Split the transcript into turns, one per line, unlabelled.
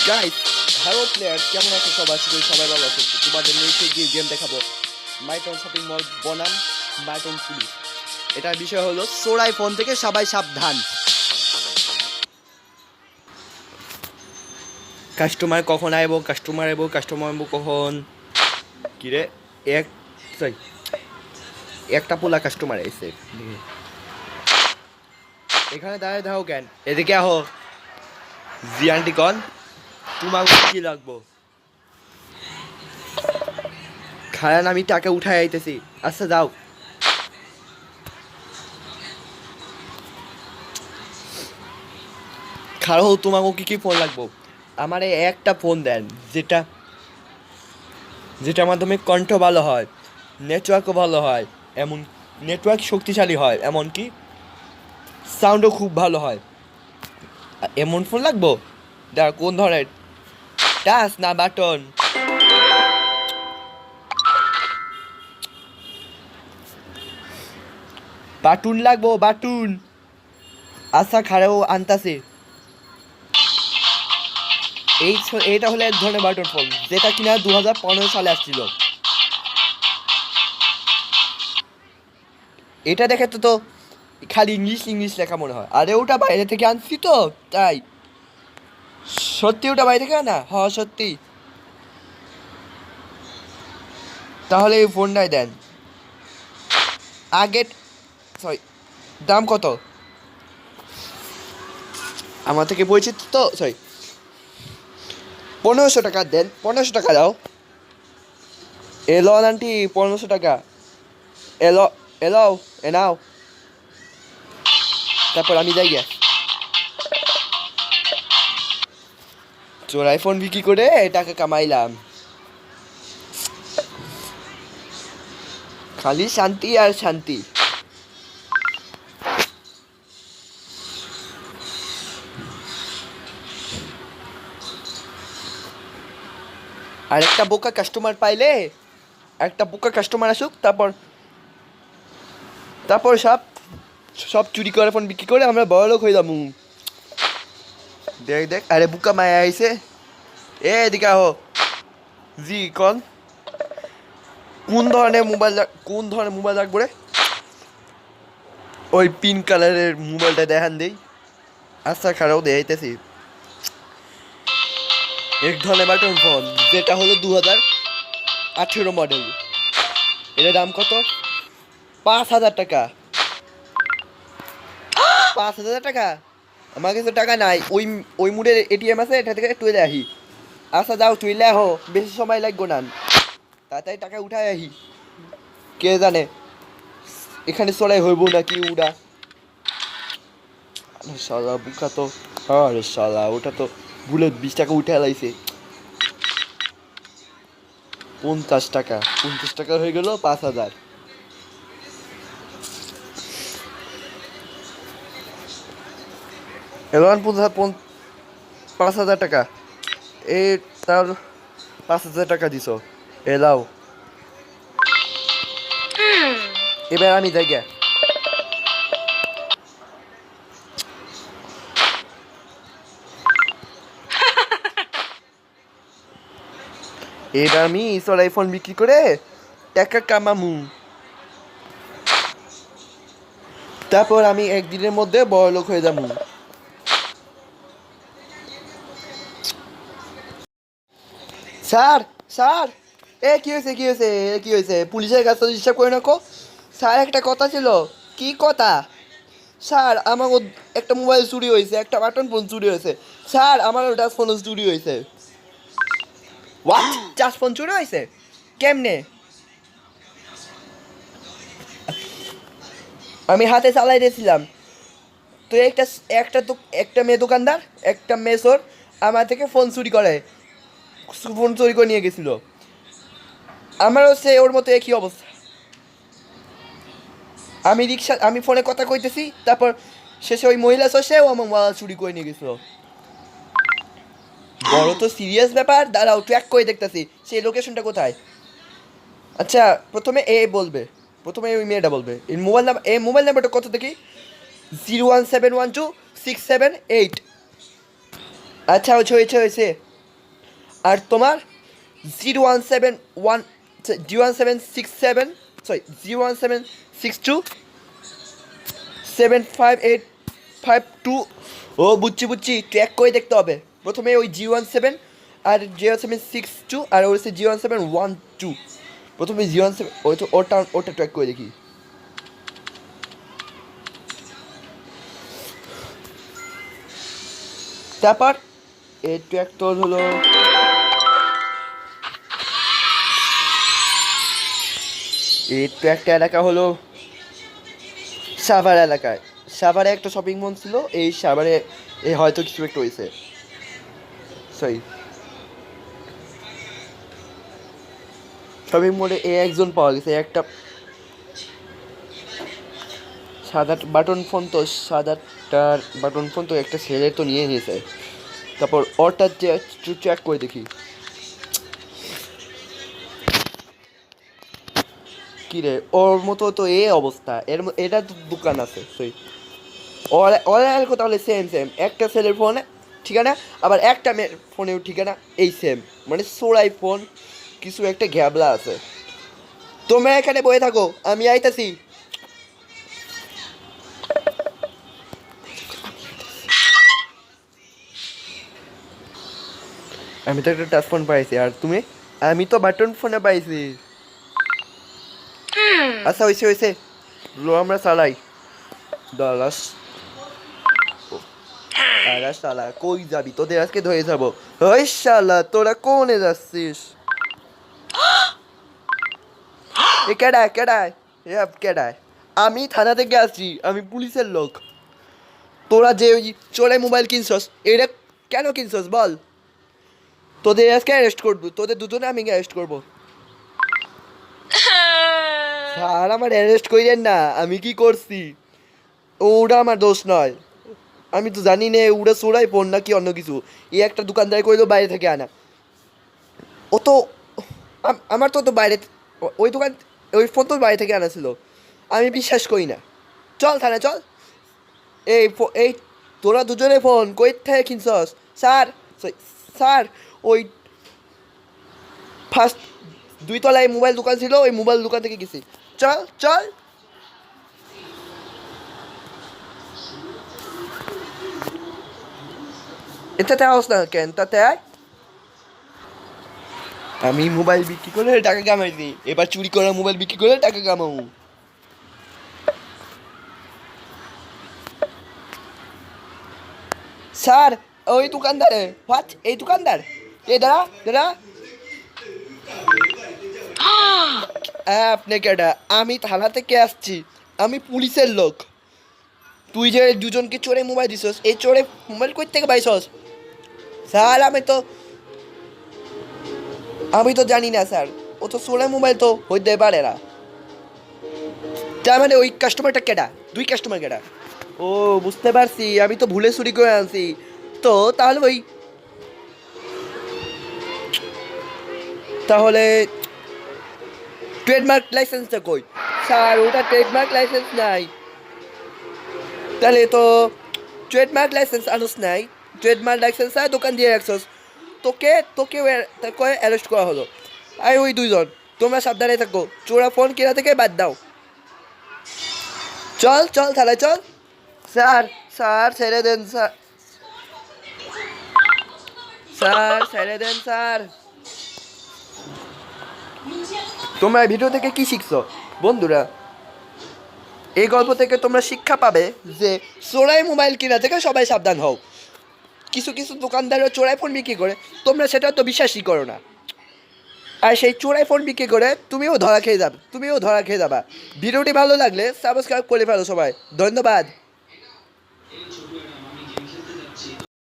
Guys, hello players, কেমন আছো সবাই? আশা করি সবাই ভালো আছো। তোমাদের নিচে গিয়ে গেম দেখাবো মাইটন শপিং মল বনাম মাইটন পুলিশ। এটার বিষয় হলো সোরাই ফোন থেকে সবাই সাবধান। কাস্টমার আইবো কখন? কিরে, এক সরি একটা পোলা কাস্টমার আইছে। এখানে দাঁড়িয়ে থাকো কেন? এদিকে আহো। জি আন্টি কন, তোমার কি লাগবো? খায়ান, আমি টাকা উঠাই আইতেছি। আচ্ছা যাও। খারো, তোমাকে কি ফোন লাগবো? আমারে একটা ফোন দেন যেটা যেটার মাধ্যমে কণ্ঠ ভালো হয়, নেটওয়ার্কও ভালো হয়, এমন নেটওয়ার্ক শক্তিশালী হয়, এমনকি সাউন্ডও খুব ভালো হয়। এমন ফোন লাগবো? কোন ধরনের, টাচ না বাটন? বাটুন লাগবো, বাটুন। আচ্ছা খারাও আনতাছি। এইটা হলো এক ধরনের বাটন ফোন, যেটা কিনা 2015 সালে আসছিল। এটা দেখে তো খালি ইংলিশ ইংলিশ লেখা মনে হয়। আরে ওটা বাইরে থেকে আনছি তো, তাই। সত্যি ওটা বাইরে থেকে আনা? হ্যাঁ সত্যি। তাহলে এই ফোনটাই দেন। আগে সরি, দাম কত? আমার থেকে পরিচিত তো, সরি। 1500 টাকা দেন, 1500 টাকা দাও। এলো আন্টি, 1500 টাকা। এলো, এলো, এ নাও। তারপর আমি যাই গিয়া চোর আইফোন বিক্রি করে টাকা কামাইলাম। খালি শান্তি আর শান্তি। আর একটা বোকা কাস্টমার পাইলে, একটা বোকা কাস্টমার আসুক, তারপর তারপর সব সব চুরি করে ফোন বিক্রি করে আমরা বড়লোক হয়ে যাবো। দেখ দেখ, আরে বুকা মায়া আইছে। এদিকে আহো। জি কল। কোন ধরনের মোবাইল লাগবে রে? ওই পিঙ্ক কালারের মোবাইলটা দেখান দেই। আচ্ছা খারাপ দেখাইতেছি। এক ধরনের বাটন ফোন, যেটা হলো 2018 মডেল। এটার দাম কত? 5000 টাকা। 5000 টাকা? আমার কাছে টাকা নাই। ওই ওই মুডের এটিএম আছে, এটা থেকে তুলে আহি। আচ্ছা যাও, তুইলে আহো, বেশি সময় লাগবো না। তাড়াতাড়ি টাকা উঠাই আহি। কে জানে এখানে চলাই হইব নাকি উড়া। শালা বুকা তো। আরে শালা, ওটা তো ভুলে 20 টাকা উঠে লাইছে। 50 টাকা, 50 টাকা হয়ে গেল 5000। এবার 5000 টাকা। এই তার 5000 টাকা দিছ। এলাও, এবার আমি যাই গে। এবার আমি ইসর আইফোন বিক্রি করে টাকা কামামু। তারপর আমি একদিনের মধ্যে বড়লোক হয়ে যাবো। স্যার, স্যার, কি হয়েছে, কি হয়েছে, কি হয়েছে? পুলিশের কাছে হিসাব করে রাখো। স্যার একটা কথা ছিল। কি কথা? স্যার আমার একটা মোবাইল চুরি হয়েছে, একটা বাটন ফোন চুরি হয়েছে। স্যার আমারও টাচ ফোন চুরি হয়েছে। হোয়াট? টাচ ফোন চুরি হয়েছে? কেমনে? আমি হাতে চালাই দিয়েছিলাম। তো একটা একটা তো একটা মেয়ে দোকানদার, একটা মেসোর আমার থেকে ফোন চুরি করে, ফোন চুরি করে নিয়ে গেছিল। আমারও সে ওর মতো একই অবস্থা। আমি ফোনে কথা কইতেছি, তারপর শেষে ওই মহিলা সেও আমার মোবাইল চুরি করে নিয়ে গেছিল। বড় তো সিরিয়াস ব্যাপার, দাঁড়াও ট্র্যাক করে দেখতেছি সেই লোকেশনটা কোথায়। আচ্ছা, প্রথমে এ বলবে, প্রথমে ওই মেয়েটা বলবে। এই মোবাইল নাম্বারটা কত দেখি? 017126778। আচ্ছা হয়েছে, হয়েছে, হয়েছে। আর তোমার 01767 সরি 01762 75852। ও বুঝছি, ট্র্যাক করে দেখতে হবে। প্রথমে ওই G17 আর 0762 আর ওর হচ্ছে G1712। প্রথমে G17 ওই তো ওটা ট্র্যাক করে দেখি। তারপর এই ট্র্যাক তোর হলো এই ট্র্যাকটা এলাকা হলো সাভার এলাকায়। সাভারে একটা শপিং মল ছিল, এই সাভারে এই হয়তো কিছু একটা হয়েছে। সরি, শপিং মলে একজন পাওয়া গেছে, একটা সাদা বাটন ফোন। তো সাদাটার বাটন ফোন তো একটা ছেলে তো নিয়ে নিয়েছে। তারপর ওরটা ট্র্যাক করে দেখি। কি রে, ওর মতো তো এই অবস্থা, এটা তো দোকান আছে। সই অনলাইন তাহলে সেম একটা ছেলের ফোনে ঠিকানা, আবার একটা মেয়ের ফোনেও ঠিকানা এই সেম, মানে সোরাই ফোন কিছু একটা ঘ্যাবলা আছে। তোমরা এখানে বয়ে থাকো, আমি আইতাছি। আমি তো একটা টাচ ফোন পাইছি, আর তুমি? আমি তো বাটন ফোনে পাইছি। আচ্ছা হয়েছে লো, আমরা চালাই। দলাস আরে শালা কই যাবি, তোদের আজকে ধরে যাবো। ওই শালা তোরা কোনে যাচ্ছিস? এ কেডায়? আমি থানা থেকে আসছি, আমি পুলিশের লোক। তোরা যে ওই চোরে মোবাইল কিনছস, এটা কেন কিনছস বল? তোদের আজকে অ্যারেস্ট করবো, তোদের দুজনে আমি অ্যারেস্ট করবো। স্যার আমার অ্যারেস্ট কইরেন না, আমি কি করছি ওটা আমার দোষ নয়। আমি তো জানি না ওটা চোরাই ফোন নাকি অন্য কিছু। এই একটা দোকানদার কইলো বাইরে থেকে আনা। ও তো আমার তো বাইরে, ওই দোকান ওই ফোন তো বাইরে থেকে আনা ছিল। আমি বিশ্বাস করি না। চল থানা চল। এই তোরা দুজনে ফোন কই থেকে কিনছস? স্যার ওই ফার্স্ট 2 তলায় মোবাইল দোকান ছিল, ওই মোবাইল দোকান থেকে গেছি। চল এটাতে আস না কেন, তাতে আয়। আমি মোবাইল বিক্রি করে টাকা কামাইছি, এবার চুরি করা মোবাইল বিক্রি করে টাকা কামাবো। স্যার ওই দোকানদারে হোয়াট, এই দোকানদার এই দাঁড়া আপনি কেডা? আমি থানা থেকে আসছি, আমি পুলিশের লোক। তুই যে দুজনকে চোরে মোবাইল দিছস, এই চোরে মোবাইল কই থেকে পাইছস? স্যার আমি তো জানি না স্যার, ও তো চোরে মোবাইল তো হইতে পারে না। তার মানে ওই কাস্টমারটা কেডা? 2 কাস্টমার কেডা? ও বুঝতে পারছি, আমি তো ভুলে চুরি করে আনছি। তো তাহলে ট্রেডমার্ক লাইসেন্সটা কই? স্যার ওটা ট্রেডমার্ক লাইসেন্স নাই। তাহলে তো ট্রেডমার্ক লাইসেন্স আনুস নাই, ট্রেডমার্ক লাইসেন্স আর দোকান দিয়ে রাখছস। তোকে অ্যারেস্ট করা হলো। আর ওই 2জন তোমরা সাবধানে থাকো, চোরা ফোন কেনা থেকে বাদ দাও। চল থানায় চল। স্যার ছেড়ে দেন স্যার ছেড়ে দেন স্যার। তোমরা ভিডিও থেকে কি শিখছো বন্ধুরা? এই গল্প থেকে তোমরা শিক্ষা পাবে যে চোরাই মোবাইল কিনা থেকে সবাই সাবধান হও। কিছু দোকানদারও চোরাই ফোন বিক্রি করে, তোমরা সেটা তো বিশ্বাসই করো না। আর সেই চোরাই ফোন বিক্রি করে তুমিও ধরা খেয়ে যাবা। ভিডিওটি ভালো লাগলে সাবস্ক্রাইব করে ফেলো সবাই। ধন্যবাদ।